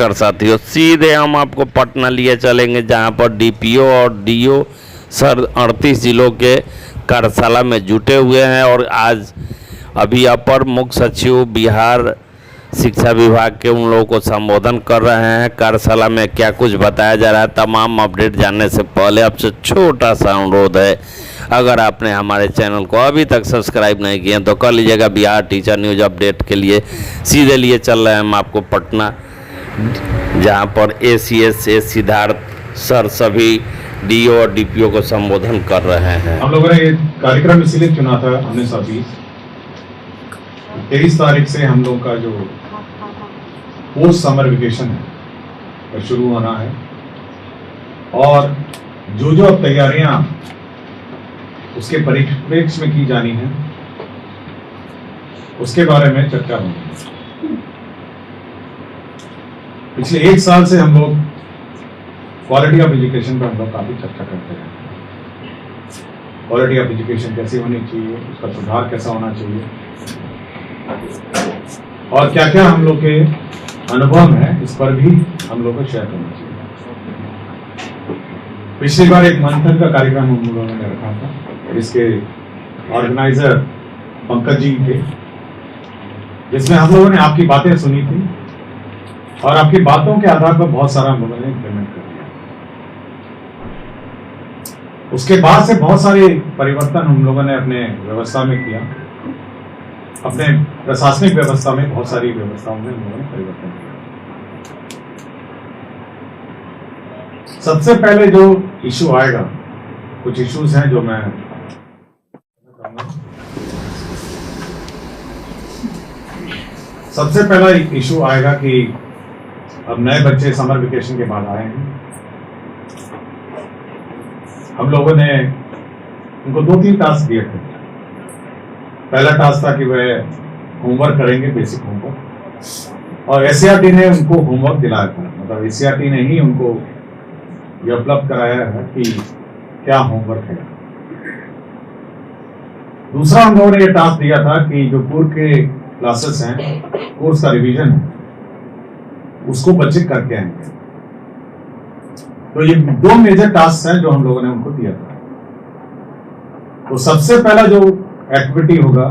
नमस्कार साथियों, सीधे हम आपको पटना लिए चलेंगे जहां पर डीपीओ और डीओ सर 38 जिलों के कार्यशाला में जुटे हुए हैं और आज अभी अपर मुख्य सचिव बिहार शिक्षा विभाग के उन लोगों को संबोधन कर रहे हैं। कार्यशाला में क्या कुछ बताया जा रहा है, तमाम अपडेट जानने से पहले आपसे छोटा सा अनुरोध है, अगर आपने हमारे चैनल को अभी तक सब्सक्राइब नहीं किए तो कर लीजिएगा। बिहार टीचर न्यूज़ अपडेट के लिए सीधे लिए चल रहे हैं हम आपको पटना, जहां पर ACS सिद्धार्थ सर सभी डीओ और डीपीओ को संबोधन कर रहे हैं। हम लोगों ने ये कार्यक्रम इसलिए चुना था, हमने साथी 23 तारीख से हम लोग का जो पोस्ट समर वेकेशन है वो शुरू होना है और जो जो अब तैयारियां उसके परिप्रेक्ष्य में की जानी है उसके बारे में चर्चा होगी। पिछले 1 साल से हम लोग क्वालिटी ऑफ एजुकेशन पर हम लोग काफी चर्चा करते हैं। क्वालिटी ऑफ एजुकेशन कैसी होनी चाहिए, उसका सुधार कैसा होना चाहिए और क्या क्या हम लोग के अनुभव है इस पर भी हम लोग को शेयर करना चाहिए। पिछली बार एक मंथन का कार्यक्रम हम लोगों ने रखा था और इसके ऑर्गेनाइजर पंकज जी थे, जिसमें हम लोगों ने आपकी बातें सुनी थी और आपकी बातों के आधार पर बहुत सारा हम लोगों ने इम्प्लीमेंट कर दिया। उसके बाद से बहुत सारे परिवर्तन हम लोगों ने अपने व्यवस्था में किया, अपने प्रशासनिक व्यवस्था में बहुत सारी व्यवस्थाओं में हम लोगों ने परिवर्तन किया। सबसे पहले जो इशू आएगा, कुछ इश्यूज हैं जो मैं सबसे पहला इशू आएगा कि अब नए बच्चे समर वेकेशन के बाद आए हैं। हम लोगों ने उनको 2-3 टास्क दिए थे। पहला टास्क था कि वह होमवर्क करेंगे, बेसिक होमवर्क, और SCRT ने उनको होमवर्क दिलाया था। मतलब SCRT ने ही उनको यह उपलब्ध कराया है कि क्या होमवर्क है। दूसरा हम लोगों ने यह टास्क दिया था कि जो पूर्व के क्लासेस हैं, कोर्स का रिवीजन है, उसको बच्चे करके आएंगे। तो ये 2 मेजर टास्क हैं जो हम लोगों ने उनको दिया था। तो सबसे पहला जो एक्टिविटी होगा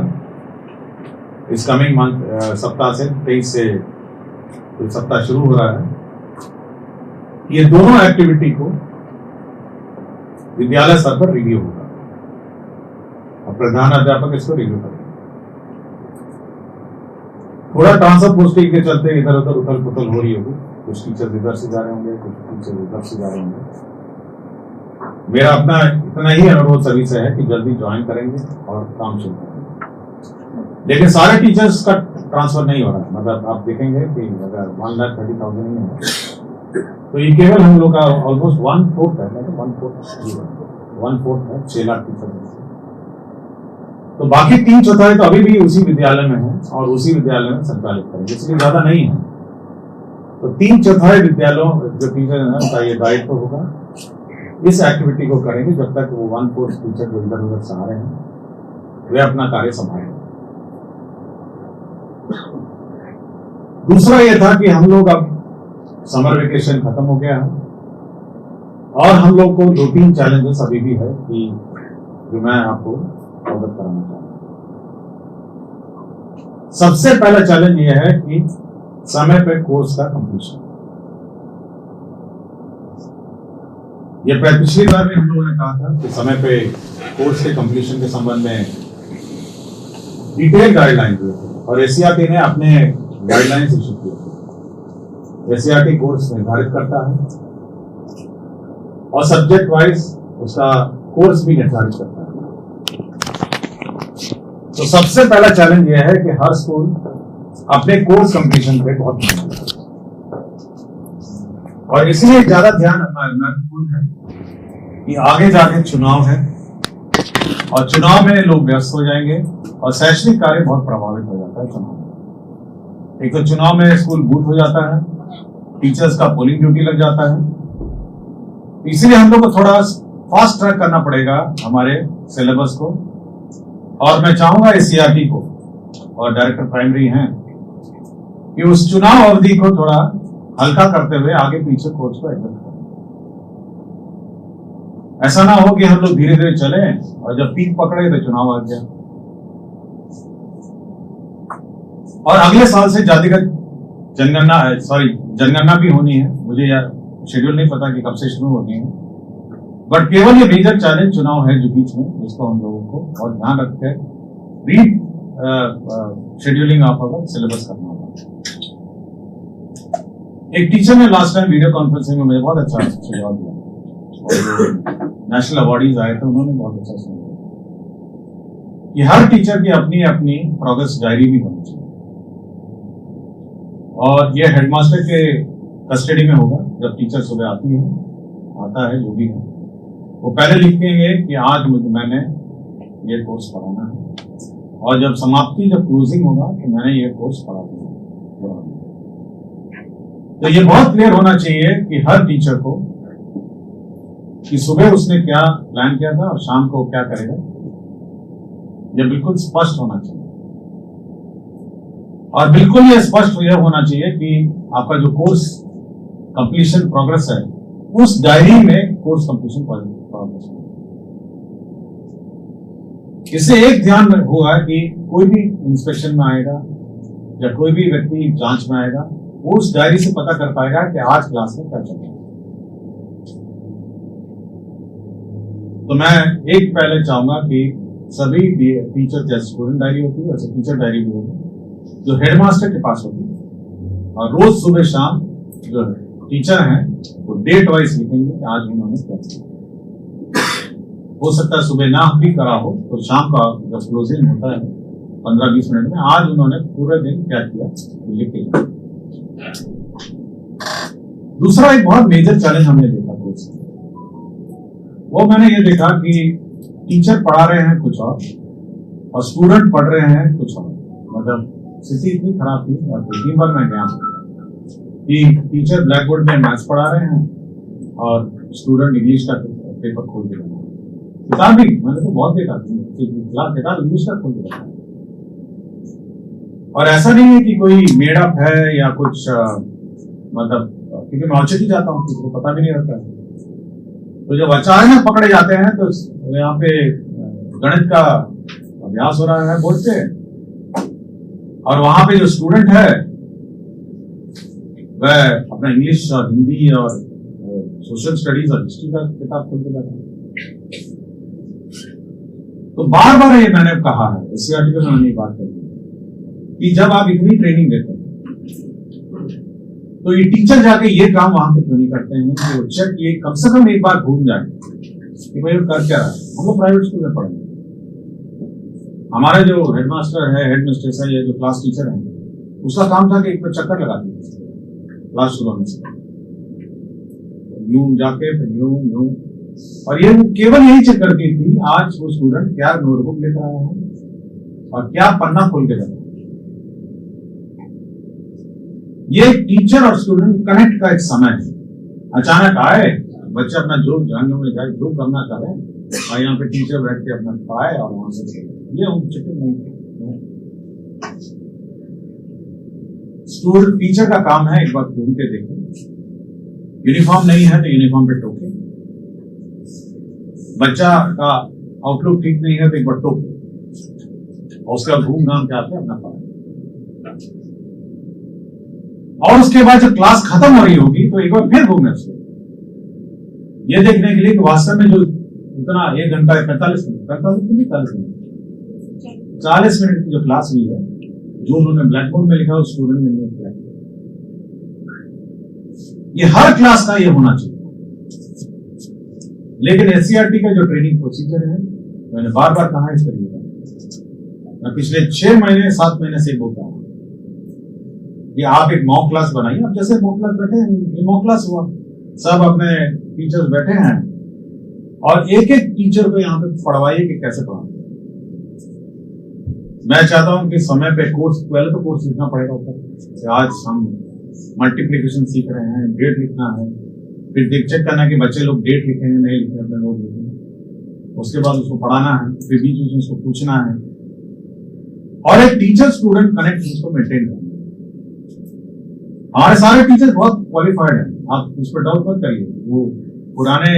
इस कमिंग मंथ सप्ताह से 23 से सप्ताह शुरू हो रहा है, ये दोनों एक्टिविटी को विद्यालय स्तर पर रिव्यू होगा और प्रधान अध्यापक इसको रिव्यू करेंगे। थोड़ा ट्रांसफर पोस्टिंग के चलते इधर उधर उथल पुथल हो रही होगी, कुछ टीचर्स इधर से जा रहे होंगे, कुछ टीचर्स उधर से जा रहे होंगे। मेरा अपना इतना ही अनुरोध सभी से है कि जल्दी ज्वाइन करेंगे और काम शुरू करेंगे। लेकिन सारे टीचर्स का ट्रांसफर नहीं हो रहा है। मतलब आप देखेंगे कि अगर 1,30,000 नहीं है तो ये केवल हम लोग का ऑलमोस्ट 1/4 है, मतलब 1/4 है, 6 लाख टीचर। तो बाकी 3/4 तो अभी भी उसी विद्यालय में है और उसी विद्यालय में संचालित करेंगे, इसलिए ज्यादा नहीं है। तो 3/4 विद्यालयों जो टीचर है उनका ये दायित्व होगा, इस एक्टिविटी को करेंगे जब तक वो 1/4 टीचर जो इधर उधर से आ रहे हैं वे अपना कार्य संभालेंगे। दूसरा ये था कि हम लोग अब समर वेकेशन खत्म हो गया है और हम लोग को 2-3 चैलेंजेस अभी भी है कि जो मैं आपको अवगत कराना चाहूँ। सबसे पहला चैलेंज ये है कि समय पे कोर्स का कंप्लीशन। ये पिछली बार भी हम लोगों ने कहा था कि समय पे कोर्स के कंप्लीशन के संबंध में डिटेल गाइडलाइन दिए थे और SCRT ने अपने गाइडलाइंस इशू किए थे। SCRT कोर्स निर्धारित करता है और सब्जेक्ट वाइज उसका कोर्स भी निर्धारित करता है। तो सबसे पहला चैलेंज यह है कि हर स्कूल अपने कोर्स कंप्लीशन पे बहुत ध्यान देता है और इसलिए ज्यादा ध्यान रखना महत्वपूर्ण है कि आगे जाके चुनाव है और चुनाव में लोग व्यस्त हो जाएंगे और शैक्षणिक कार्य बहुत प्रभावित हो जाता है चुनाव में। एक तो चुनाव में स्कूल बूथ हो जाता है, टीचर्स का पोलिंग ड्यूटी लग जाता है, इसलिए हम लोग को थोड़ा फास्ट ट्रैक करना पड़ेगा हमारे सिलेबस को। और मैं चाहूंगा SCRT को और डायरेक्टर प्राइमरी हैं कि उस चुनाव अवधि को थोड़ा हल्का करते हुए आगे पीछे कोर्स को एडजस्ट करें। ऐसा ना हो कि हम लोग धीरे धीरे चले और जब पीक पकड़े तो चुनाव आ गया। और अगले साल से जातिगत जनगणना भी होनी है। मुझे यार शेड्यूल नहीं पता कि कब से शुरू होनी है, बट केवल ये मेजर चैलेंज चुनाव है जो बीच में, जिसको हम लोगों को बहुत ध्यान रख कर शेड्यूलिंग ऑफ अवर सिलेबस करना होगा। एक टीचर ने लास्ट टाइम वीडियो कॉन्फ्रेंसिंग में मुझे बहुत अच्छा सुझाव दिया, और जो नेशनल अवार्डीज आए थे उन्होंने बहुत अच्छा सुझाव कि हर टीचर की अपनी अपनी प्रोग्रेस डायरी भी होनी चाहिए, और ये हेडमास्टर के कस्टडी में होगा। जब टीचर सुबह आता है जो भी है, वो पहले लिखेंगे कि आज मैंने ये कोर्स पढ़ाना है, और जब समाप्ति जब क्लोजिंग होगा तो मैंने ये कोर्स पढ़ा दिया। तो ये बहुत क्लियर होना चाहिए कि हर टीचर को कि सुबह उसने क्या प्लान किया था और शाम को क्या करेगा, ये बिल्कुल स्पष्ट होना चाहिए। और बिल्कुल ये स्पष्ट यह होना चाहिए कि आपका जो कोर्स कंप्लीशन प्रोग्रेस है, उस डायरी में कोर्स कंप्लीशन प्रोग्रेस है। इससे एक ध्यान में होगा कि कोई भी इंस्पेक्शन में आएगा या कोई भी व्यक्ति जांच में आएगा, वो उस डायरी से पता कर पाएगा कि आज क्लास में क्या चल रहा है। तो मैं एक पहले चाहूंगा कि सभी टीचर, जैसे स्टूडेंट डायरी होती है वैसे टीचर डायरी भी होगी, जो हेडमास्टर के पास होगी, और रोज सुबह शाम जो टीचर हैं वो डेट वाइज लिखेंगे कि आज उन्होंने क्या किया। हो सकता है सुबह ना भी करा हो तो शाम का जब क्लोजिंग होता है 15-20 मिनट में, आज उन्होंने पूरे दिन क्या किया लिख के। दूसरा एक बहुत मेजर चैलेंज हमने देखा कोर्स, वो मैंने ये देखा कि टीचर पढ़ा रहे हैं कुछ और स्टूडेंट पढ़ रहे हैं कुछ और। मतलब स्थिति इतनी खराब थी, और 3 बार मैं गया कि टीचर ब्लैक बोर्ड में मैथ्स पढ़ा रहे हैं और स्टूडेंट इंग्लिश का पेपर खोल के रहे हैं। किताब भी मैंने तो बहुत देखा, किताब इंग्लिश का खोल के रखा है। और ऐसा नहीं है कि कोई मेडअप है या कुछ मतलब, क्योंकि मैं औचित्य जाता हूँ, किसी को पता भी नहीं रहता है। तो जब अचानक पकड़े जाते हैं तो यहाँ पे गणित का अभ्यास हो रहा है बोर्ड पे, और वहां पे जो स्टूडेंट है वह अपना इंग्लिश और हिंदी और सोशल स्टडीज और हिस्ट्री का किताब खोल के बैठा है। तो बार बार ये मैंने कहा है, इस आर्टिकल में मैंने बात करी कि जब आप इतनी ट्रेनिंग देते हैं तो ये टीचर जाके ये काम वहां पे क्यों नहीं करते हैं कि वो चेक ये कम से कम एक बार घूम जाए कि भाई वो कर क्या रहा है। हम लोग प्राइवेट स्कूल में पढ़े, हमारे जो हेडमास्टर है, हेडमिस्ट्रेस है, ये जो क्लास टीचर है, उसका काम था कि एक बार चक्कर लगाती थी क्लास शुरू होने से, यूं जाके फिर यूं, और ये केवल यही चेक करती थी आज वो स्टूडेंट क्या नोटबुक लेकर आया है और क्या पन्ना खोल के जाता है। ये टीचर और स्टूडेंट कनेक्ट का एक समय है। अचानक आए बच्चे अपना जो जानने में जाए, जो करना चाहे, और यहाँ पे टीचर बैठ के अपना पढ़ाए और वहां से ये चित्र नहीं। स्टूडेंट टीचर का काम है एक बार घूम के देखें, यूनिफॉर्म नहीं है तो यूनिफॉर्म पे टोके, बच्चा का आउटलुक ठीक नहीं है तो एक बार टोके, और उसका घूम घाम के आते अपना पढ़ाए। और उसके बाद जब क्लास खत्म हो रही होगी तो एक बार फिर घूमे उसको, ये देखने के लिए कि वास्तव में जो इतना 1 घंटा 45 मिनट की जो क्लास हुई है, जो उन्होंने ब्लैक बोर्ड में लिखा उस स्टूडेंट ने नहीं किया। ये हर क्लास का ये होना चाहिए। लेकिन एससीईआरटी का जो ट्रेनिंग प्रोसीजर है, मैंने बार बार कहा इस पर, मैं पिछले 6 महीने 7 महीने से बोलता हूं कि आप एक मॉक क्लास बनाइए। अब जैसे मॉक क्लास बैठे हैं, ये मॉक क्लास हुआ, सब अपने टीचर्स बैठे हैं और एक एक टीचर को यहाँ पे पढ़वाइए कि कैसे पढ़ाना। मैं चाहता हूं कि समय पे कोर्स, पहले तो कोर्स लिखना पड़ेगा ऊपर, आज हम मल्टीप्लीकेशन सीख रहे हैं, डेट लिखना है, फिर चेक करना कि बच्चे लोग डेट लिखे हैं नहीं लिखे, अपने नोट लिखे, उसके बाद उसको पढ़ाना है, फिर बीच बीच में उसको पूछना है, और एक टीचर स्टूडेंट कनेक्ट उसको मेंटेन करना है। हमारे सारे टीचर्स बहुत क्वालिफाइड हैं, आप इस पर डाउट मत करिए। वो पुराने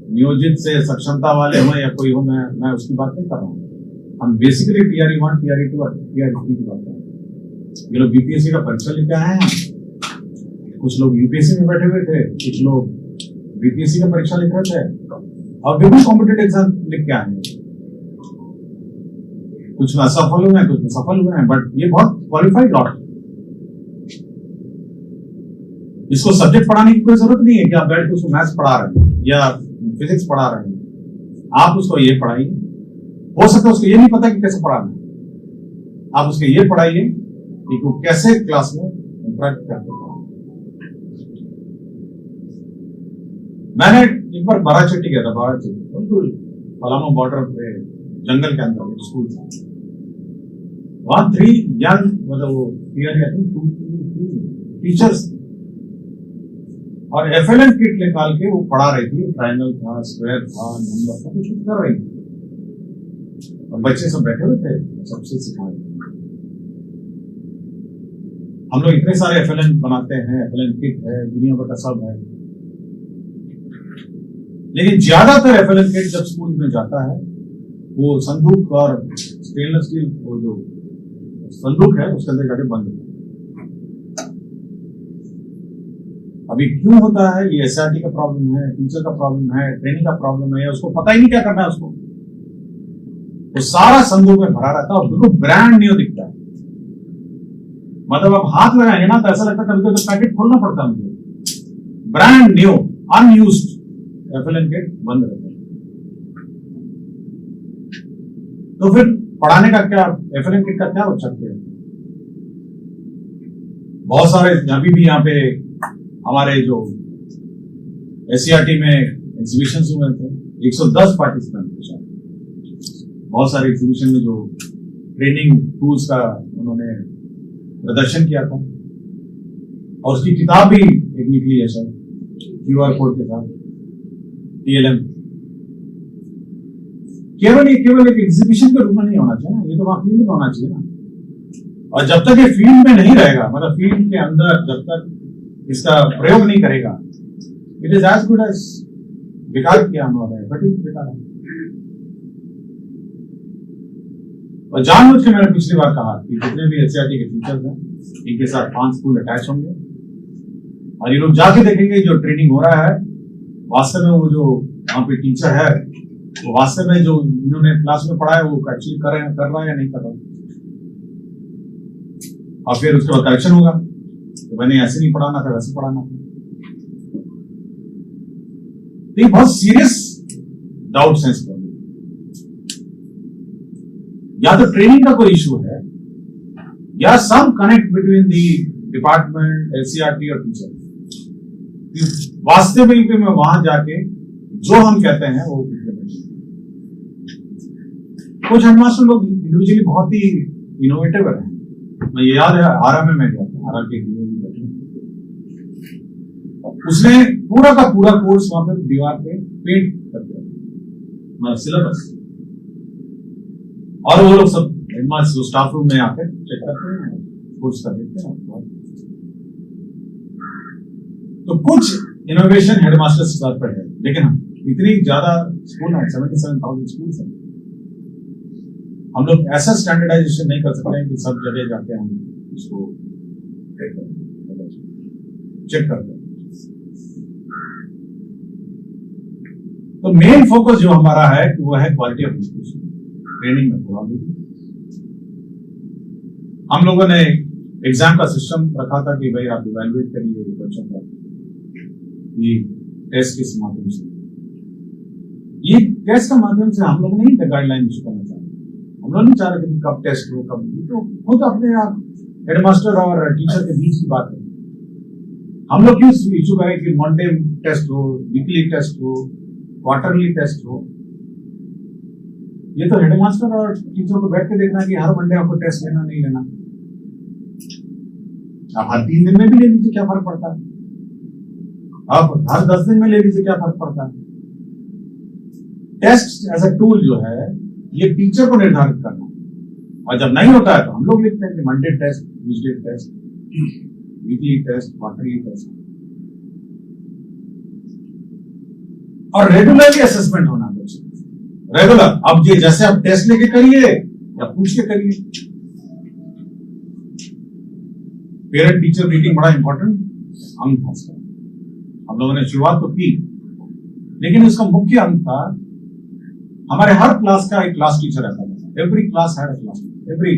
नियोजित से सक्षमता वाले हो या कोई हो, मैं उसकी बात नहीं कर रहा हूँ। हम बेसिकली टीआरई 1, टीआरई 2 और टीआरई 3 की बात कर रहे हैं। ये लोग बीपीएससी का परीक्षा लेके आए हैं, कुछ लोग यूपीएससी में बैठे हुए थे, कुछ लोग बीपीएससी का परीक्षा लिख रहे थे और विभिन्न कॉम्पिटेटिव एग्जाम लिख के आए हैं। कुछ में असफल हुए हैं, कुछ में सफल हुए हैं, बट ये बहुत क्वालिफाइड लॉट है। इसको सब्जेक्ट पढ़ाने की कोई जरूरत नहीं है कि आप बैठ के उसको मैथ्स पढ़ा रहे हैं या फिजिक्स पढ़ा रहे हैं। आप उसको ये पढ़ाइए, हो सकता है उसको ये नहीं पता कि कैसे पढ़ाना है, आप उसको ये पढ़ाइए कि वो कैसे क्लास में इंटरेक्ट करते हैं। मैंने एक बार बाराचट्टी गया था, बाराचट्टी बिल्कुल पलामू बॉर्डर पे जंगल के अंदर एक स्कूल था। वहां 3 यंग मतलब वो टीचर्स और एफएलएन किट निकाल के वो पढ़ा रही थी। ट्रायंगल था, स्क्वायर था, नंबर था, कुछ कर रही थी और बच्चे सब बैठे हुए थे, सबसे सिखा रहे थे। हम लोग इतने सारे एफएलएन बनाते हैं, एफएलएन किट है, दुनिया भर का सब है, लेकिन ज्यादातर एफएलएन किट जब स्कूल में जाता है वो संदूक और स्टेनलेस स्टील वो जो संदूक है उसके अंदर जाके बंद होता है। अभी क्यों होता है? ये एसआरटी का प्रॉब्लम है, टीचर का प्रॉब्लम है, ट्रेनिंग का प्रॉब्लम है, या उसको पता ही नहीं क्या करना है उसको। वो सारा संदूक में भरा रहता है और बिल्कुल ब्रांड न्यू दिखता है। मतलब आप हाथ लगाएंगे ना तो ऐसा लगता है कभी कभी तो पैकेट खोलना पड़ता है मुझे। Brand new unused FLN kit बंद रहता है। तो फिर पढ़ाने का क्या, एफएलएन किट का क्या औचित्य है? बहुत सारे अभी भी यहाँ पे हमारे जो एससीईआरटी में एग्जीबिशन हुए थे, 110 पार्टिसिपेंट थे शायद। बहुत सारे एग्जीबिशन में जो ट्रेनिंग टूल्स का उन्होंने प्रदर्शन किया था और उसकी किताब भी एक निकली है शायद क्यूआर कोड के साथ, टीएलएम। केवल एक एग्जीबिशन के रूप में नहीं होना चाहिए ना, ये तो वहां फील्ड में होना चाहिए ना। और जब तक ये फील्ड में नहीं रहेगा, मतलब फील्ड के अंदर जब तक इसका प्रयोग नहीं करेगा, it is as good as बेकार किया हम लोगों ने, बट बेकार है। और जानबूझ के मैंने पिछली बार कहा कि जितने भी एससीईआरटी के टीचर्स हैं इनके साथ 5 स्कूल अटैच होंगे और ये लोग जाके देखेंगे जो ट्रेनिंग हो रहा है वास्तव में वो जो वहां पे टीचर है वो वास्तव में जो इन्होंने क्लास में पढ़ा है वो एक्चुअली कर रहा है या नहीं कर रहा। और फिर उसके बाद करेक्शन होगा, तो मैंने ऐसे नहीं पढ़ाना था, वैसे पढ़ाना था। तो बहुत सीरियस डाउट्स हैं इस पर। या तो ट्रेनिंग का कोई इशू है या some connect between the department, SCERT और टीचर। वास्तविक में वहां जाके जो हम कहते हैं वो कुछ हेडमास्टर लोग इंडिविजुअली बहुत ही इनोवेटिव है। मैं ये याद है आरा में मैं गया था, आरा के उसने पूरा का पूरा कोर्स वहां पे दीवार पे पेंट कर दिया सिलेबस, और वो लोग सब हेडमास्टर स्टाफ रूम में आकर चेक करते हैं, कोर्स कर देते हैं। तो कुछ इनोवेशन हेडमास्टर स्तर पर है, लेकिन इतनी ज्यादा स्कूल है, 77,000 स्कूल है, हम लोग ऐसा स्टैंडर्डाइजेशन नहीं कर सकते हैं कि सब जगह जाके हम इसको चेक करते हैं। तो मेन फोकस जो हमारा है वो है क्वालिटी ऑफ एजुकेशन, ट्रेनिंग में थोड़ा भी। हम लोगों ने एग्जाम का सिस्टम रखा था कि भाई आप इवैल्यूएट करिए बच्चों का, ये टेस्ट के माध्यम से, ये टेस्ट के माध्यम से हम लोग नहीं गाइडलाइन इशू करना चाहते। हम लोग नहीं चाह रहे कि कब टेस्ट हो, कब नहीं, तो खुद अपने आप हेडमास्टर और टीचर के बीच की बात है। हम लोग क्यों इशू करें कि मंडे टेस्ट हो, वीकली टेस्ट हो, क्वार्टरली टेस्ट हो। ये तो हेडमास्टर और टीचर को बैठ के देखना है कि हर मंडे आपको टेस्ट लेना नहीं लेना। आप हर 3 दिन में भी ले लीजिए, क्या फर्क पड़ता है? आप हर 10 दिन में ले लीजिए, क्या फर्क पड़ता है? टेस्ट एज अ टूल जो है ये टीचर को निर्धारित करना, और जब नहीं होता है तो हम लोग लिखते हैं कि Monday test, Tuesday test. Weekly test, quarterly test और रेगुलरली असेसमेंट होना बच्चे, रेगुलर। अब ये जैसे आप टेस्ट लेके करिए या पूछ के करिए। पेरेंट टीचर मीटिंग बड़ा इंपॉर्टेंट अंग था इसका। हम लोगों ने शुरुआत तो की, लेकिन उसका मुख्य अंग था हमारे हर क्लास का एक क्लास टीचर रहता था। Every class had a class teacher, every.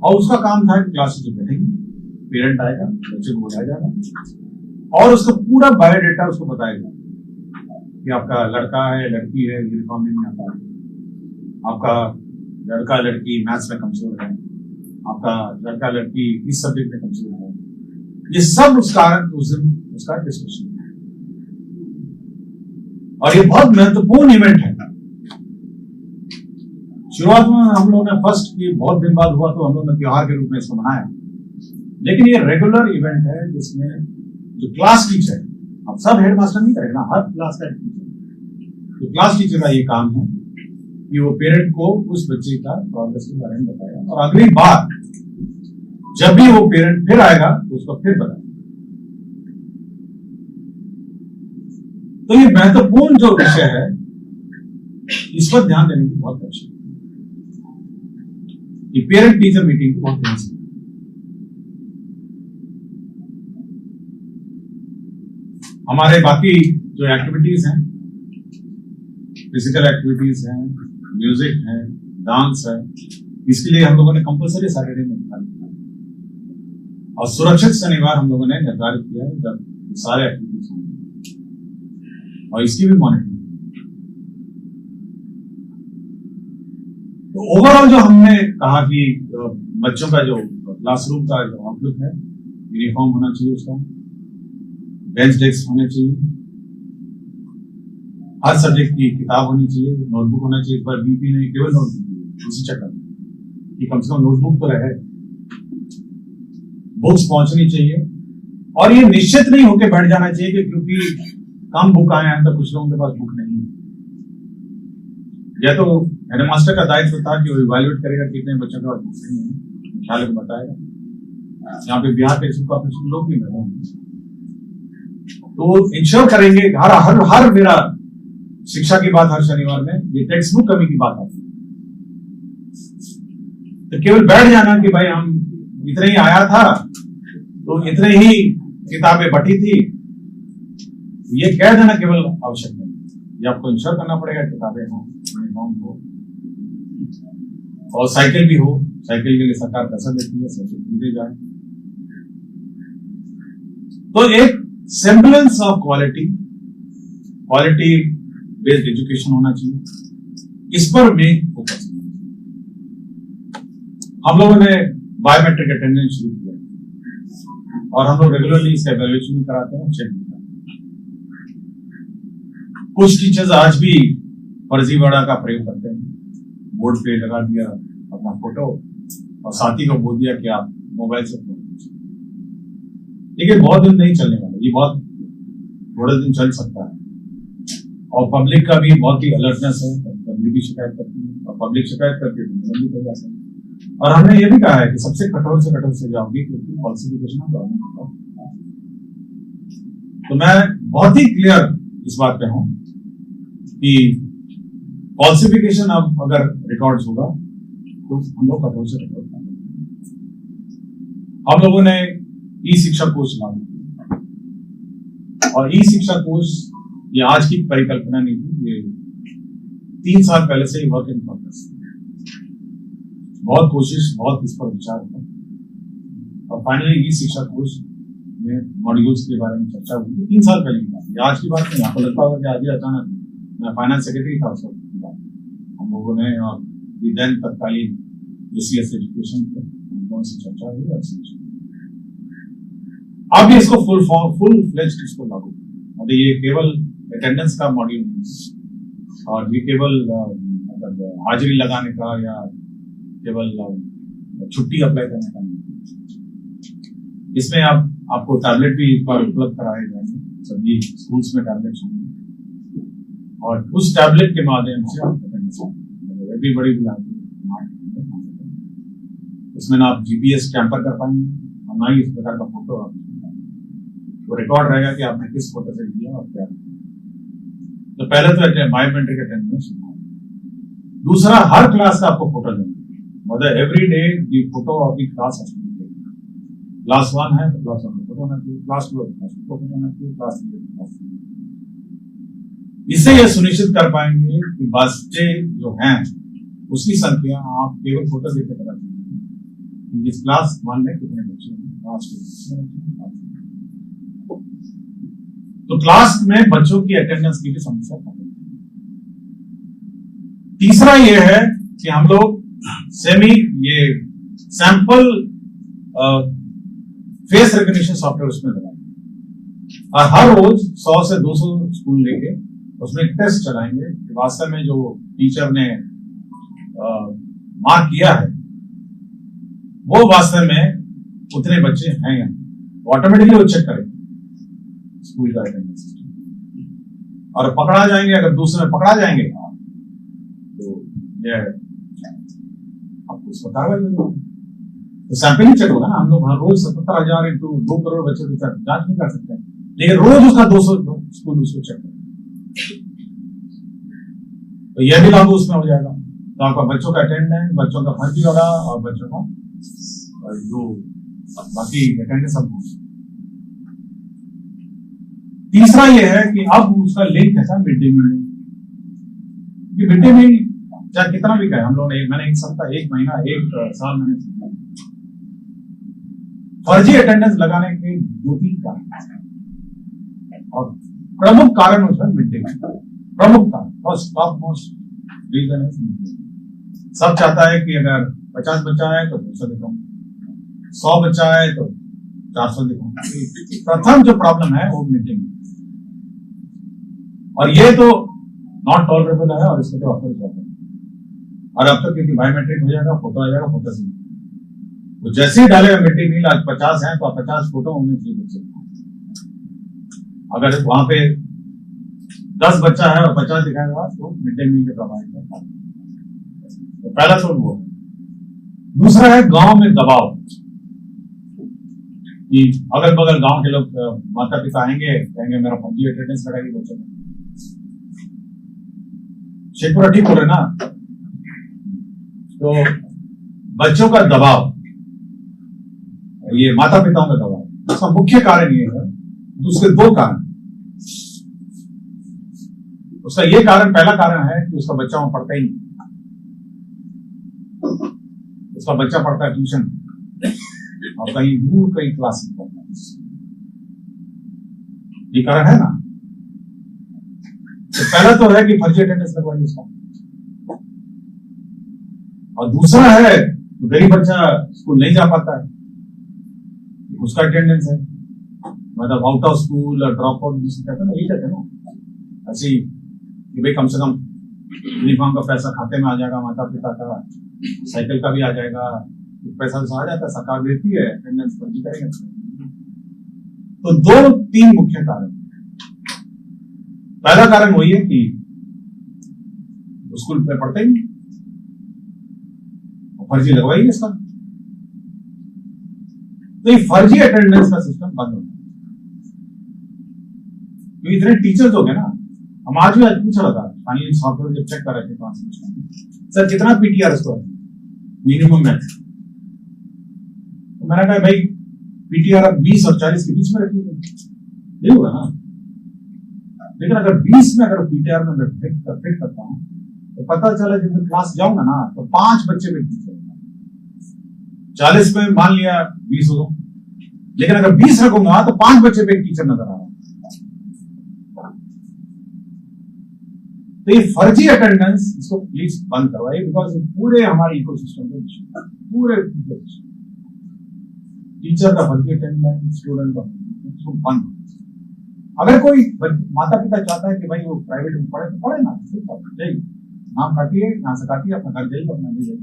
और उसका काम था कि क्लास टीचर बैठेगी, पेरेंट आएगा, बच्चे को बुलाया जाएगा और उसका पूरा बायोडेटा उसको बताएगा कि आपका लड़का है, लड़की है, यूनिफॉर्म में नहीं आता है, आपका लड़का लड़की मैथ्स में कमजोर है, आपका लड़का लड़की इस सब्जेक्ट में कमजोर है। ये सब उसका डिस्कशन है और ये बहुत महत्वपूर्ण इवेंट है। शुरुआत में हम लोगों ने फर्स्ट की बहुत दिन बाद हुआ तो हम लोगों ने त्योहार के रूप में इसको मनाया, लेकिन ये रेगुलर इवेंट है जिसमें जो क्लास टीचर, अब सब हेडमास्टर नहीं करेगा ना, हर क्लास का टीचर, तो क्लास टीचर का ये काम है कि वो पेरेंट को उस बच्चे का प्रोग्रेस के बारे में बताएगा और अगली बार जब भी वो पेरेंट फिर आएगा तो उसको फिर बताएगा। तो ये महत्वपूर्ण जो विषय है इस पर ध्यान देने की बहुत आवश्यकता है। ये पेरेंट टीचर मीटिंग बहुत ध्यान से, हमारे बाकी जो एक्टिविटीज हैं, फिजिकल एक्टिविटीज हैं, म्यूजिक है, डांस है, इसके लिए हम लोगों ने कंपल्सरी सैटरडे में निर्धारित किया और सुरक्षित शनिवार हम लोगों ने निर्धारित किया है जब सारे एक्टिविटीज होंगे और इसकी भी मॉनिटरिंग। तो ओवरऑल जो हमने कहा कि बच्चों का जो क्लासरूम का जो आउटलुक है, यूनिफॉर्म होना चाहिए, उसका बेंच डेस्क होने चाहिए, हर सब्जेक्ट की किताब होनी चाहिए, नोटबुक होना चाहिए, इस पर बीपी नहीं केवल नोटबुक, उसी चक्कर कि कम से कम नोटबुक तो रहे, बुक्स पहुंचनी चाहिए और ये निश्चित नहीं होकर बैठ जाना चाहिए कि क्योंकि कम बुक आए हैं तो कुछ लोगों के पास बुक नहीं है। यह तो हेडमास्टर का दायित्व था कि वो इवैल्यूएट करेगा कितने बच्चों के पास बुक नहीं है, ख्याल को बताएगा। यहाँ पे बिहार के स्कूल कॉर्पोरेशन लोग भी बैठे होंगे तो इंश्योर करेंगे। हर मेरा शिक्षा की बात हर शनिवार में ये टेक्स्ट बुक कमी की बात आती है, तो केवल बैठ जाना कि भाई हम इतने ही आया था तो इतने ही किताबें बटी थी, ये कह देना केवल आवश्यक नहीं। ये आपको इंश्योर करना पड़ेगा किताबें हो, यूनिफॉर्म हो और साइकिल भी हो। साइकिल के लिए सरकार पैसा देती है, साइकिल खरीदे जाए। तो एक semblance of quality based education होना चाहिए, इस पर मेन फोकस। हम लोगों ने बायोमेट्रिक अटेंडेंस शुरू किया और हम लोग रेगुलरली इसका एवेल्युएशन भी कराते हैं, चेक भी कराते हैं। कुछ टीचर्स आज भी फर्जीवाड़ा का प्रयोग करते हैं, बोर्ड पे लगा दिया अपना फोटो और साथी को बोल दिया कि आप मोबाइल से फोटो खींचिए। लेकिन बहुत दिन नहीं चलने वाला, ये बहुत थोड़े दिन चल सकता है और पब्लिक का भी बहुत ही अलर्टनेस है, पब्लिक भी शिकायत करती है और पब्लिक शिकायत करती है तो भी कर जाता है। और हमने ये भी कहा है कि सबसे कठोर से कठोर सजा होगी क्योंकि फॉल्सिफिकेशन गवर्नमेंट। तो मैं बहुत ही क्लियर इस बात पे हूं कि फॉल्सिफिकेशन अब अगर रिकॉर्ड्स होगा तो हम लोग कठोर से कठोर हम लोगों ने ई शिक्षा कोष लागू किया और ई शिक्षा कोष ये आज की परिकल्पना नहीं थी, ये 3 साल पहले से ही वर्क इन प्रोग्रेस। बहुत कोशिश, बहुत इस पर विचार हुआ और फाइनली ई शिक्षा कोष में मॉड्यूल्स के बारे में चर्चा हुई। 3 साल पहले की बात, आज की बात नहीं। आपको लगता होगा कि आज ही अचानक, मैं फाइनेंस सेक्रेटरी था उस वक्त, हम लोगों ने और देन तत्कालीन एसीएस एजुकेशन पे कौन सी चर्चा हुई और अब इसको फुल फ्लेज्ड इसको लागू। मतलब ये केवल अटेंडेंस का मॉड्यूल नहीं और ये केवल मतलब हाजिरी लगाने का या केवल छुट्टी अप्लाई करने का नहीं। इसमें आपको टैबलेट भी उपलब्ध कराए जाएंगे, सभी स्कूल्स में टैबलेट्स होंगे और उस टैबलेट के माध्यम से आप एवरीबॉडी विल हैव, इसमें ना आप जीपीएस टैंपर कर पाएंगे, बनाइए इस प्रकार का फोटो, वो रिकॉर्ड रहेगा कि आपने किस फोटो से लिया और क्या। तो पहले तो बायोमेट्रिक अटेंडेंस, दूसरा हर क्लास का आपको फोटो देना, मतलब every day the photo of the class. Class 1 है तो क्लास 1 का फोटो होना चाहिए, क्लास 2 है तो फोटो होना चाहिए, क्लास 3 क्लास। इससे यह सुनिश्चित कर पाएंगे कि बच्चे जो हैं उसकी संख्या आप केवल फोटो देख के पता चलेगी। इस क्लास 1 में कितने बच्चे हैं, क्लास 2 में कितने बच्चे हैं। तो क्लास में बच्चों की अटेंडेंस की भी समस्या है। तीसरा यह है कि हम लोग ये सैंपल फेस रिकग्निशन सॉफ्टवेयर उसमें लगाएंगे और हर रोज 100 से 200 स्कूल लेके उसमें टेस्ट चलाएंगे कि वास्तव में जो टीचर ने मार्क किया है वो वास्तव में उतने बच्चे हैं या नहीं। ऑटोमेटिकली वो चेक करेंगे स्कूल का अटेंडेंस सिस्टम, और पकड़ा जाएंगे, अगर दूसरे में पकड़ा जाएंगे तो ये आपको उसका कार्रवाई होगी। तो सैंपलिंग चेक होगा ना, हम लोग हर रोज 77,000 इंटू 2 करोड़ बच्चों की जांच नहीं कर सकते, लेकिन रोज उसका 200 स्कूल उसको चेक करें, तो यह भी लागू उसमें हो जाएगा। तो आपका बच्चों का अटेंडेंस, बच्चों का फर्जी वाला और बच्चों का जो बाकी अटेंडेंस सब। तीसरा यह है कि अब उसका लिंक है mid day meal. Mid day meal चाहे कितना भी कहे, हम लोगों ने मैंने 1 सप्ताह 1 महीना 1 साल मैंने फर्जी अटेंडेंस लगाने के 2-3 कारण और प्रमुख कारण उसमें मिड डे मील। प्रमुख कारण फर्स्ट टॉप मोस्ट रीजन है सब चाहता है कि अगर 50 बच्चा है तो 200 दिखाऊं, 100 बच्चा है तो 400 दिखाऊं। प्रथम जो प्रॉब्लम है वो मिड डे मील, और ये तो नॉट टॉलरेबल है और इसको तो अप्रोच करते हैं। और अब तक क्योंकि बायोमेट्रिक हो जाएगा, फोटो आ जाएगा, फोटो से तो जैसे ही डालेगा मिड डे मील, आज 50 है तो 50 फोटो होने चाहिए बच्चे। अगर वहां पे 10 बच्चा है और 50 दिखाएगा तो मिड डे मील के प्रभाव है। तो पहला तो वो। दूसरा है गांव में दबाव, कि अगल बगल गांव के लोग माता पिता आएंगे, कहेंगे मेरा फर्जी अटेंडेंस लगाइए बच्चों को। शेखपुरा ठीक हो रहे ना। तो बच्चों का दबाव, ये माता पिताओं का दबाव, उसका मुख्य कारण ये है। तो उसके 2 कारण। उसका ये कारण, पहला कारण है कि उसका बच्चा वहां पढ़ता ही नहीं, उसका बच्चा पढ़ता है ट्यूशन और कहीं दूर कहीं क्लास में पढ़ता है। ये कारण है ना। तो पहला तो है कि फर्जी अटेंडेंस लगवाइए उसका, और दूसरा है तो गरीब बच्चा स्कूल नहीं जा पाता है, उसका अटेंडेंस है, मतलब आउट ऑफ स्कूल और ड्रॉप आउट जिसे कहते हैं ना, यही कहते हैं ना ऐसी कि भाई कम से कम यूनिफॉर्म का पैसा खाते में आ जाएगा, माता पिता का साइकिल का भी आ जाएगा, पैसा तो आ जाता है, सरकार देती है, अटेंडेंस फर्जी करेंगे। तो 2-3 मुख्य कारण। पहला कारण वही है कि स्कूल में पढ़ते ही नहीं, फर्जी लगवाइए इसका। तो ये फर्जी अटेंडेंस का सिस्टम बंद होना है। तो इतने टीचर्स हो गए ना, हम आज भी पूछ रहा था फाइनली सॉफ्टवेयर जब चेक कर रहे थे ट्रांसलेशन, सर कितना पीटीआर स्कोर मिनिमम मैथ। तो मैंने कहा भाई पीटीआर अब 20 और 40 के बीच में रखिए, ये होगा ना। लेकिन अगर 20 में अगर पीटीआर में मैं फिट करता हूं तो पता चला जब मैं क्लास जाऊंगा ना तो 5 बच्चे में टीचर, 40 में मान लिया 20 होगा, लेकिन अगर 20 रखूंगा तो 5 बच्चे पे टीचर नजर आ रहा है। तो ये फर्जी अटेंडेंस, इसको प्लीज बंद करवाइए, बिकॉज पूरे हमारे इकोसिस्टम के पूरे टीचर का फर्जी अटेंडेंस, स्टूडेंट का, इसको बंद। अगर कोई माता पिता चाहता है कि भाई वो प्राइवेट में पढ़े तो पढ़े ना, जाइए नाम काटिए, यहाँ से काटिए, अपना घर जाइए, अपना ले जाइए,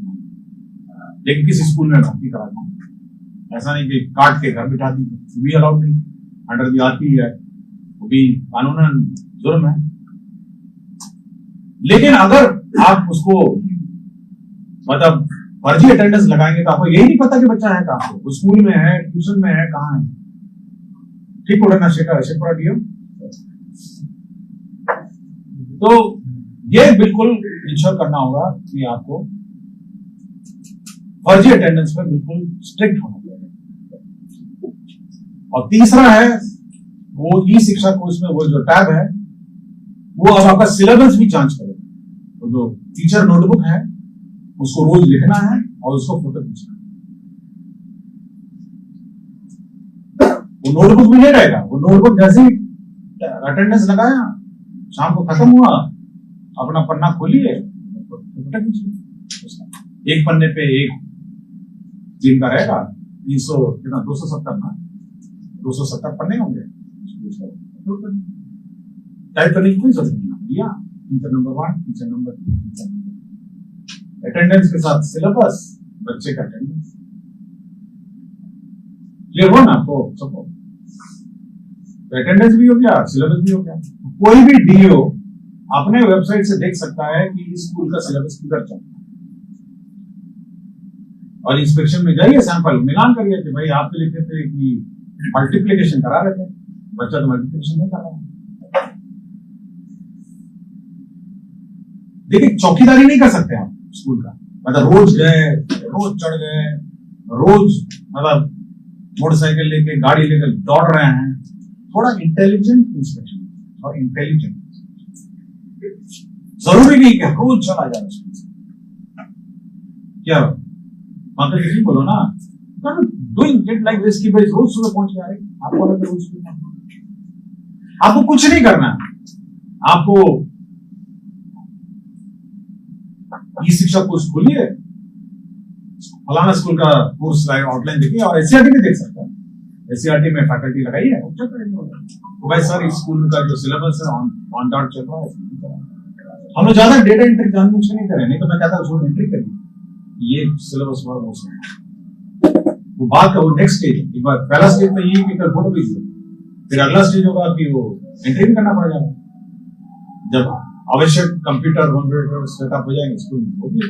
लेकिन किसी स्कूल में भर्ती करा दी। ऐसा नहीं कि काट के घर बिठा दी, भी अलाउड नहीं, अंडर दी आती है, वो भी कानूनन जुर्म है। लेकिन अगर आप उसको मतलब फर्जी अटेंडेंस लगाएंगे तो आपको यही नहीं पता कि बच्चा है कहाँ पे, वो स्कूल में है, ट्यूशन में है, कहाँ है। ठीक उड़ना शेखपुरा डीओ। तो ये बिल्कुल इंश्योर करना होगा कि आपको फर्जी अटेंडेंस में बिल्कुल स्ट्रिक्ट होना चाहिए। और तीसरा है वो ई शिक्षा कोर्स में वो जो टैब है वो अब आपका सिलेबस भी जांच करेगा। तो जो टीचर नोटबुक है उसको रोज लिखना है और उसको फोटो खींचना है। वो नोटबुक भी नहीं रहेगा, वो नोटबुक जैसे ही अटेंडेंस लगाया, शाम को खत्म हुआ, अपना पन्ना खोलिए, फोटो खींचिए। एक पन्ने पे एक दिन का रहेगा, 300 कितना 270 ना, 270 पन्ने होंगे। टाइप करने की कोई जरूरत नहीं है। Teacher number 1, teacher number 2, teacher number, attendance के साथ सिलेबस, बच्चे का अटेंडेंस क्लियर हो ना आपको सबको। तो अटेंडेंस भी हो गया, सिलेबस भी हो गया। कोई भी डीओ अपने वेबसाइट से देख सकता है कि इस स्कूल का सिलेबस किधर चल रहा है। और इंस्पेक्शन में जाइए, सैंपल मिलान करिए कि भाई आप तो लिखे थे कि मल्टीप्लिकेशन करा रहे थे, बच्चा तो मल्टीप्लिकेशन नहीं कर रहा है। देखिए चौकीदारी नहीं कर सकते आप स्कूल का, मतलब रोज गए, रोज चढ़ गए, रोज मतलब मोटरसाइकिल लेके गाड़ी लेकर दौड़ रहे हैं। थोड़ा इंटेलिजेंट इंस्पेक्शन, थोड़ा इंटेलिजेंट, जरूरी नहीं कि रोज चला जाए क्या मतलब किसी बोलो ना, डूइंग इट लाइक दिस कि भाई रोज सुबह पहुंच जा रहे, आपको लगे रोज सुबह। आपको कुछ नहीं करना, आपको ई शिक्षा कोर्स खोलिए, फलाना स्कूल का कोर्स आउटलाइन देखिए, और एससीईआरटी भी देख सकता है। एससीईआरटी में फैकल्टी लगाई है, तो भाई सर इस स्कूल का जो सिलेबस है ऑन डॉट चल रहा है। हम लोग ज्यादा डेटा एंट्री जानबूझ के नहीं करें, नहीं तो मैं कहता हूँ एंट्री करिए, ये सिलेबस वाला मोशन वो बात का वो नेक्स्ट स्टेज है। एक बार पहला स्टेज तो ये कि कल फोटो भेजिए, फिर अगला स्टेज होगा कि वो एंट्री भी करना पड़ेगा। जब आवश्यक कंप्यूटर सेटअप हो जाएंगे स्कूल में, वो भी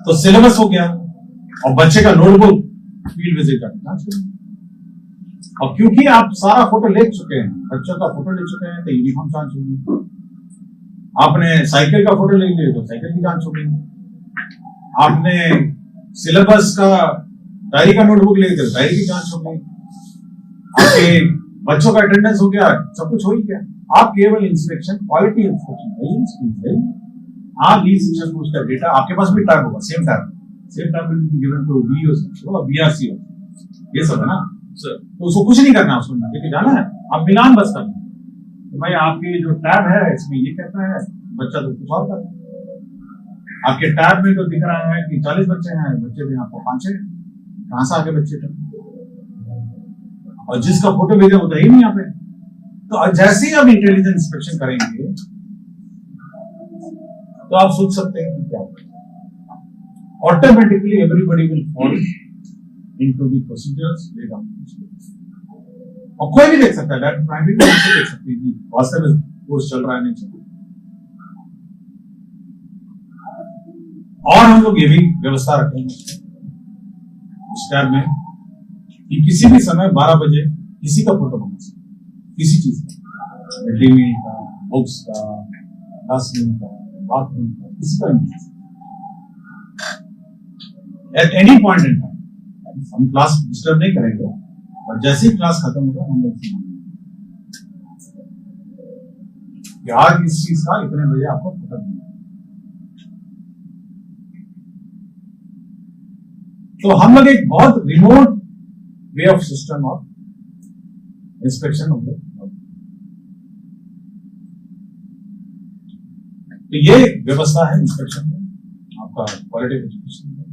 तो सिलेबस हो गया। और बच्चे का नोटबुक फील्ड विजिट करना, और क्योंकि आप सारा फोटो ले चुके हैं, बच्चों का फोटो ले चुके हैं, तो यूनिफॉर्म जांच होगी। आपने साइकिल का फोटो ले लिया तो साइकिल की जांच होगी। आपने सिलेबस का डायरी का नोटबुक ले लिया तो डायरी की जांच होगी। आपके बच्चों का अटेंडेंस हो गया, सब कुछ हो ही गया। आप केवल इंस्पेक्शन, क्वालिटी इंस्पेक्शन, आप ई शिक्षा कोर्स का डेटा आपके पास भी टैग होगा, same tag will be given to BO और बीआरसी, ये सब है ना। तो उसको कुछ नहीं करना, उसको लेके जाना है, आप मिलान बस करना है। तो भाई आपके जो टैब है इसमें ये कहता है, बच्चा तो कुछ और करता है। आपके टैब में तो दिख रहा है कि 40 बच्चे हैं, बच्चे भी आपको 5 हैं, कहां से आगे बच्चे थे, और जिसका फोटो भेजे वो तो ही नहीं यहाँ पे। तो जैसे ही आप इंटेलिजेंस इंस्पेक्शन करेंगे तो आप सोच सकते हैं कि क्या automatically everybody will follow into the procedures. और कोई भी देख सकता है, प्राइमरी देख सकते हैं कि वास्तव में कोर्स चल रहा है नहीं चल रहा। और हम लोग ये भी व्यवस्था रखेंगे उस टैब में कि किसी भी समय 12 बजे किसी का फोटो बना सकते, किसी चीज का, मिड डे मील का, बुक्स का, क्लासरूम का, बाथरूम का, किसी का नहीं, at any point in time. हम क्लास डिस्टर्ब नहीं करेंगे, और जैसे ही क्लास खत्म होगा हम लोग आज इस चीज का इतने बजे आपको फोटो देना। तो हम लोग एक बहुत रिमोट वे ऑफ सिस्टम और इंस्पेक्शन होंगे। तो ये व्यवस्था है इंस्पेक्शन में, आपका क्वालिटी एजुकेशन में।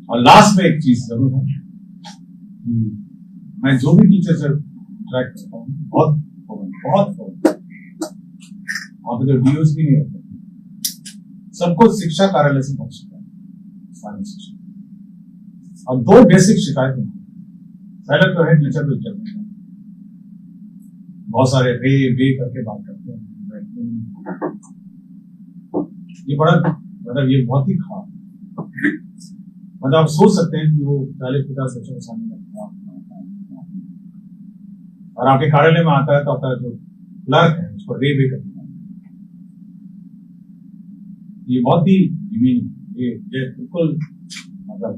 और लास्ट में एक चीज जरूर है कि मैं जो भी टीचर से ट्रैक करता हूँ, बहुत वहां पे तो डीओस भी नहीं होते, सबको शिक्षा कार्यालय से पहुंच चुका है सारी शिक्षा। और 2 बेसिक शिकायतें, पहले तो है टीचर पे चलते हैं, बहुत सारे रे बे करके बात करते हैं, ये बड़ा मतलब ये बहुत ही खराब, मतलब आप सोच सकते हैं कि वो 40-50 बच्चों के सामने और आपके कार्यालय में आता है तो आपका जो क्लर्क है उसको रेप भी करना, ये बहुत ही ये बिल्कुल मतलब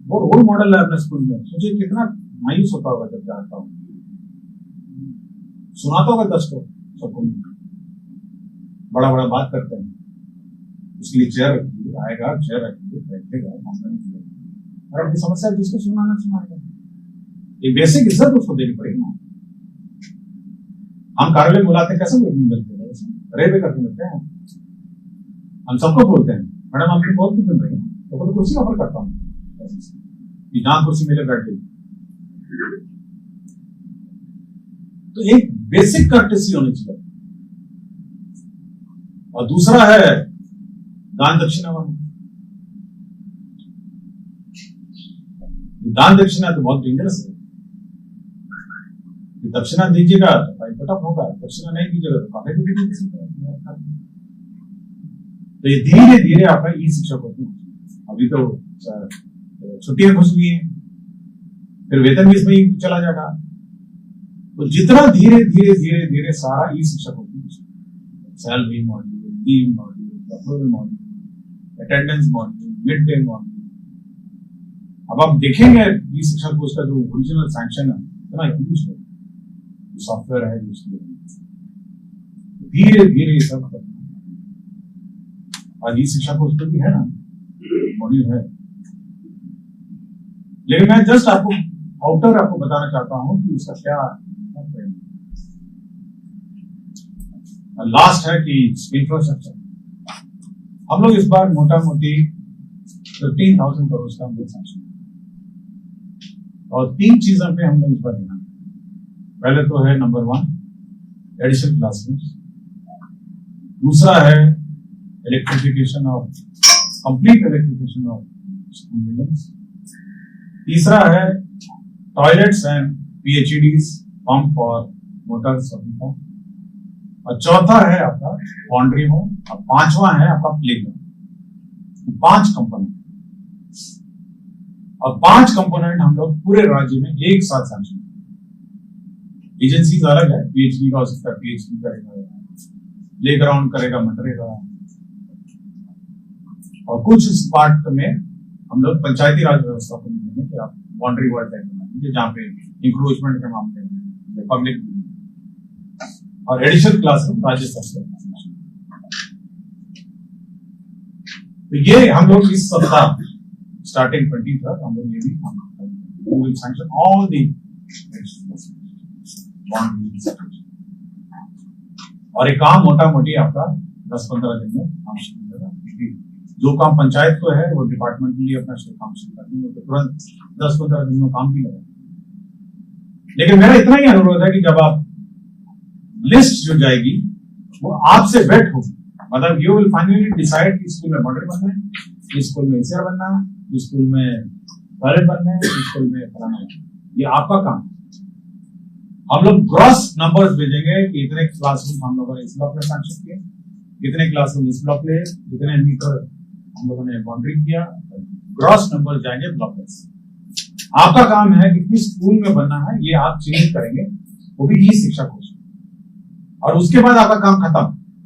वो रोल मॉडल है अपने स्कूल में। सोचिए कितना मायूस होता होगा जब जाता हूँ, सुनाता होगा 10 को सबको, बड़ा बड़ा बात करते हैं, उसके लिए चेयर रखिए, आएगा चेयर रखिए, बैठेगा, और अपनी समस्या जिसको सुनाना सुनाएगा। ये बेसिक इज्जत उसको देनी पड़ेगी ना। हम कार्यालय में बुलाते कैसे मिलते हैं, रेप करके मिलते हैं। हम सबको बोलते हैं मैडम आपकी बहुत कुछ मिल रही है, तो कुर्सी ऑफर करता हूँ कि जहां कुर्सी मिले बैठ गई। तो एक बेसिक कर्टेसी होनी चाहिए। और दूसरा है दान दक्षिणा वाला। दान दक्षिणा तो बहुत डेंजरस है। दक्षिणा दीजिएगा तो पटअप होगा, दक्षिणा नहीं दीजिएगा तो काफी दीजिएगा। तो ये धीरे धीरे आपका ई शिक्षा को, अभी तो छुट्टियां घुस गई हैं, फिर वेतन भी इसमें चला जाएगा। तो जितना धीरे धीरे धीरे धीरे सारा ई शिक्षा को, salary module, leave module, approval module, attendance module, mid day module, अब आप देखेंगे ई शिक्षा कोर्स का जो ओरिजिनल सैंक्शन है इतना यूज है, सॉफ्टवेयर है उसके धीरे धीरे सब करना। आज ई शिक्षा कोर्स भी है ना, मॉड्यूल है, लेकिन मैं जस्ट आपको आउटर आपको बताना चाहता हूं कि उसका क्या लास्ट है कि इंफ्रास्ट्रक्चर। हम लोग इस बार मोटा मोटी 15,000 करोड़ का हम लोग सैंक्शन, और 3 चीजों पे हम लोग इस बार ध्यान। पहले तो है नंबर 1 एडिशनल क्लासरूम्स, दूसरा है electrification of complete electrification of school buildings, तीसरा है टॉयलेट्स एंड PHEDs पंप और मोटर्स, और चौथा है आपका बाउंड्री होम, और 5वां है आपका प्लेग्राउंड। 5 कंपोनेंट, और 5 कंपोनेंट हम लोग पूरे राज्य में एक साथ सैंक्शन। एजेंसीज अलग है, PhD का हो सकता है, PhD करेगा, प्लेग्राउंड करेगा मनरेगा, और कुछ इस पार्ट में हम लोग पंचायती राज व्यवस्था को देंगे कि आप बाउंड्री वर्ड तय करना चाहिए जहां पे इंक्रोचमेंट के मामले में पब्लिक, और एडिशनल क्लासरूम राज्य स्तर से। तो ये हम लोग इस सप्ताह स्टार्टिंग 20 तक हम लोग ये भी सैंक्शन ऑल दी बाउंड्री, और एक काम मोटा मोटी आपका 10-15 दिन में काम शुरू हो जाएगा। जो काम पंचायत को है वो डिपार्टमेंटली अपना काम शुरू कर देंगे, तो तुरंत 10-15 दिन में काम भी लगा। लेकिन मेरा इतना ही अनुरोध है कि जब आप लिस्ट जो जाएगी वो आपसे वेट होगी, मतलब यू विल फाइनली डिसाइड कि स्कूल में मॉडल बनना है, स्कूल में एसीआर बनना है, स्कूल में टॉयलेट बनना है, स्कूल में फलाना है, ये आपका काम। हम लोग ग्रॉस नंबर्स भेजेंगे कि इतने क्लासरूम हम लोगों ने इस ब्लॉक में सैंक्शन किए, कितने क्लासरूम इस ब्लॉक में, कितने मीटर हम लोगों ने बाउंड्री किया, ग्रॉस नंबर जाएंगे ब्लॉक में। आपका काम है कि किस स्कूल में बनना है ये आप चिन्हित करेंगे, वो भी ई शिक्षा कोर्स, और उसके बाद आपका काम खत्म।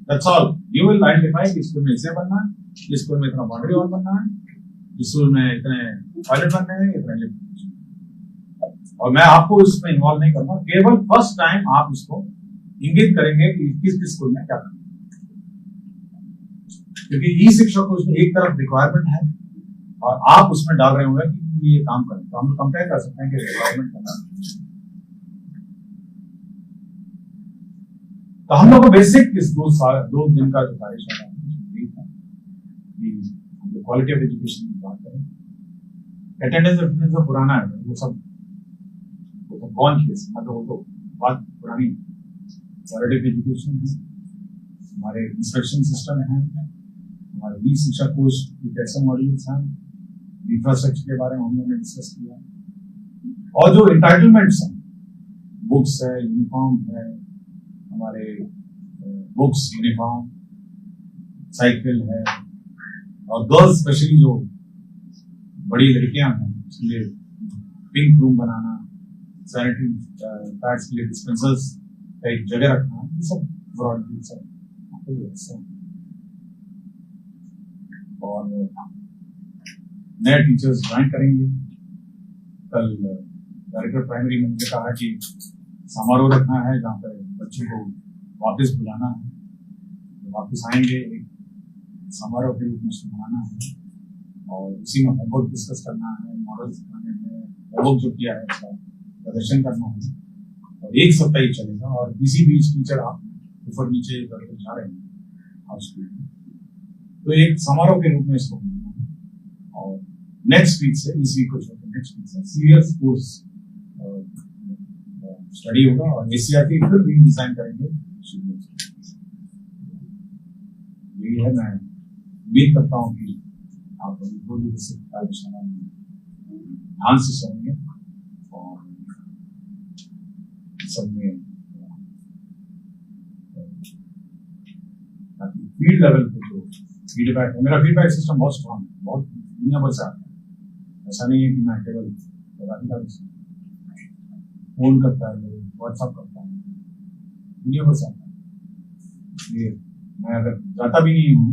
That's all, you will identify कि स्कूल में इसे बनना है, इस स्कूल में इतना बाउंड्री वॉल बनना है, इस स्कूल में इतने टॉयलेट बनने हैं, इतने, और मैं आपको इसमें इन्वॉल्व नहीं करूंगा, केवल फर्स्ट टाइम आप उसको इंगित करेंगे कि किस स्कूल में क्या करना है। क्योंकि ई शिक्षा को उसमें एक तरफ रिक्वायरमेंट है और आप उसमें डाल रहे होंगे कि ये काम करें, तो हम लोग कंपेयर कर सकते हैं कि रिक्वायरमेंट करना। तो हम लोग को बेसिक इस 2 दिन का जो कार्यशाला है क्वालिटी ऑफ एजुकेशन की बात करें। अटेंडेंस जो पुराना है वो सब कौन केस, मतलब वो तो बात पुरानी। क्वालिटी ऑफ एजुकेशन है, हमारे इंस्पेक्शन सिस्टम है, हमारे ई शिक्षा कोर्स के कैसे मॉड्यूल्स हैं, इंफ्रास्ट्रक्चर के बारे में हम लोगों ने डिस्कस किया, और जो एंटाइटलमेंट्स हैं, बुक्स है, यूनिफॉर्म है, हमारे बुक्स यूनिफॉर्म, साइकिल है, और गर्ल्स स्पेशली जो बड़ी लड़कियां हैं उसके लिए पिंक रूम बनाना, सैनिटरी पैड्स के लिए डिस्पेंसर्स का एक जगह रखना, ये सब ब्रॉडली सब। और नए टीचर्स ज्वाइन करेंगे। कल डायरेक्टर प्राइमरी ने मुझे कहा कि समारोह रखना है जहाँ पर बच्चों को वापस बुलाना है, वापस आएंगे, एक समारोह के रूप में उसको मनाना है, और उसी में होमवर्क डिस्कस करना है, मॉडल सिखाने में, होमवर्क जो किया है उसका प्रदर्शन करना है, और एक सप्ताह ही चलेगा। और इसी बीच टीचर आप ऊपर नीचे करके जा रहे हैं हाउस में, तो एक समारोह के रूप में इसको मनाना है। और नेक्स्ट वीक से, इस वीक को छोड़कर नेक्स्ट वीक से सीरियस कोर्स स्टडी होगा, और एसीआरटी फिर रीडिजाइन करेंगे। यही है, मैं उम्मीद करता हूँ कि आप ध्यान से सुनेंगे और सब में फील्ड लेवल पे जो फीडबैक है, मेरा फीडबैक सिस्टम बहुत स्ट्रॉन्ग है, बहुत दुनिया भर से आता है। ऐसा नहीं है कि मैं केवल फोन करता है, व्हाट्सएप करता है, दुनिया भर से आता है। इसलिए मैं अगर जाता भी नहीं हूँ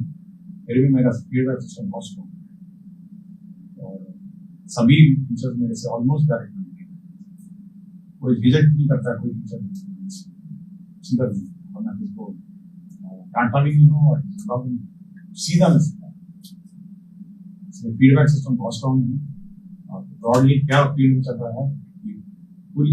फिर भी मेरा फीडबैक सिस्टम बहुत स्ट्रॉन्ग है, और सभी टीचर्स मेरे से ऑलमोस्ट डायरेक्ट हैं, कोई रिजेक्ट नहीं करता है, कोई टीचर सीधा नहीं, और मैं किसको डांटता भी नहीं हूँ और सीधा नहीं सीखता। इसलिए फीडबैक सिस्टम बहुत स्ट्रॉन्ग है। ब्रॉडली क्या फील्ड में चल रहा है पूरी